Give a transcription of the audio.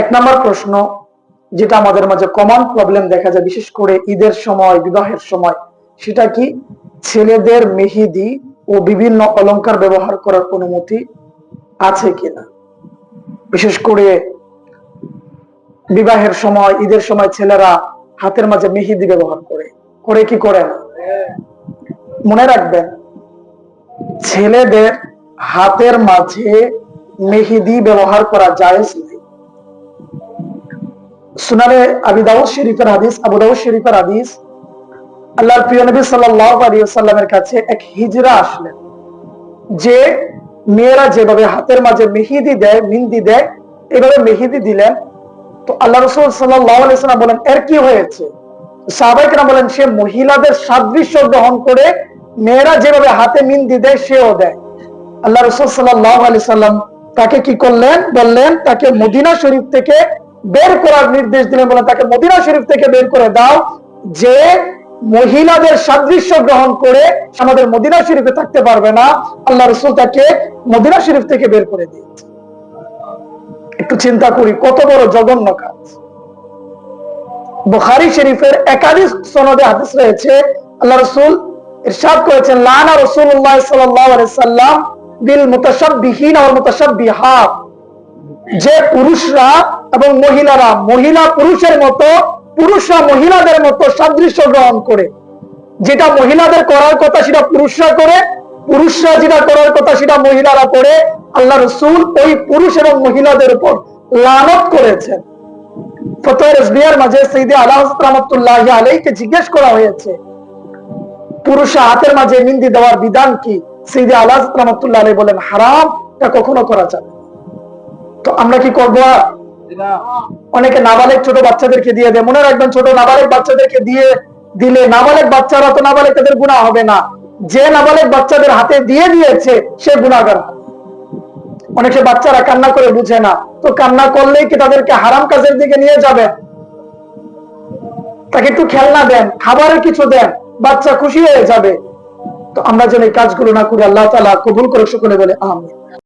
এক নম্বর প্রশ্ন, যেটা আমাদের মাঝে কমন প্রবলেম দেখা যায় বিশেষ করে ঈদের সময়, বিবাহের সময়, সেটা কি ছেলেদের মেহেদি ও বিভিন্ন অলংকার ব্যবহার করার অনুমতি আছে কিনা। বিশেষ করে বিবাহের সময়, ঈদের সময় ছেলেরা হাতের মাঝে মেহেদি ব্যবহার করে কি করে না। মনে রাখবেন, ছেলেদের হাতের মাঝে মেহেদি ব্যবহার করা জায়েজ নেই। সুনানে আবু দাউদ শরীফের হাদিস, আল্লাহর প্রিয় নবী সাল্লাল্লাহু আলাইহি ওয়াসাল্লামের কাছে এক হিজড়া আসলেন, যে মেয়েরা যেভাবে হাতের মাঝে মেহেদি দেয়, মেহেদি দেয়, এভাবে মেহেদি দিলেন। তো আল্লাহ রাসূল সাল্লাল্লাহু আলাইহি ওয়াসাল্লাম বলেন, এর কি হয়েছে? সাহাবায়ে কেরাম বলেন, সে মহিলাদের সাদৃশ্য গ্রহণ করে মেয়েরা যেভাবে হাতে মেহেদি দেয় সেও দেয়। আল্লাহ রাসূল সাল্লাল্লাহু আলাইহি ওয়াসাল্লাম তাকে কি করলেন? বললেন, তাকে মদিনা শরীফ থেকে বের করার নির্দেশ দিলেন। বলেন, তাকে মদিনা শরীফ থেকে বের করে দাও, যে মহিলাদের সাদৃশ্য গ্রহণ করে আমাদের মদিনা শরীফে থাকতে পারবে না। আল্লাহ রাসূল তাকে মদিনা শরীফ থেকে বের করে দিয়েছে। একটু চিন্তা করি, কত বড় জঘন্য কাজ। বুখারী শরীফের একাধিক সনদে হাদিস রয়েছে, আল্লাহ রাসূল ইরশাদ করেছেন, লানা রাসূলুল্লাহ সাল্লাল্লাহু আলাইহি সাল্লাম বিল মুতাশাব্বিহিন ওয়াল মুতাশাব্বিহাত, যে পুরুষরা এবং মহিলারা মহিলা পুরুষের মতো, পুরুষরা মহিলাদের মতো সাদৃশ্য গ্রহণ করে, যেটা মহিলাদের করার কথা সেটা পুরুষরা করে, পুরুষরা যেটা করার কথা সেটা মহিলারা করে। আল্লাহ রাসূল ওই পুরুষ এবং মহিলাদের উপর লানত করেছেন। ফতোয়া রাজবিয়ার মাঝে সাইয়্যিদ আলা হযরত রাহমাতুল্লাহি আলাইহিকে জিজ্ঞেস করা হয়েছে, পুরুষরা হাতের মাঝে মেহেদি দেওয়ার বিধান কি? সাইয়্যিদ আলা হযরত রাহমাতুল্লাহি আলাইহি বলেন, হারাম, এটা কখনো করা যাবে না। তো আমরা কি করবো? অনেকে নাবালেগ ছোট বাচ্চাদেরকে দিয়ে দেয়। মনে রাখবেন, ছোট নাবালেগ বাচ্চাদেরকে দিলে নাবালেগ বাচ্চারা তো নাবালেগ, তাদের গুনাহ হবে না। যে নাবালেগ বাচ্চাদের হাতে দিয়ে দিয়েছে সে গুনাহগার। অনেকে বাচ্চারা কান্না করে বুঝে না, তো কান্না করলেই কি তাদেরকে হারাম কাজের দিকে নিয়ে যাবে? তাকে একটু খেলনা দেন, খাবারের কিছু দেন, বাচ্চা খুশি হয়ে যাবে। তো আমরা যেন এই কাজগুলো না করি, আল্লাহ তাআলা কবুল করে সকলে বলে আমিন।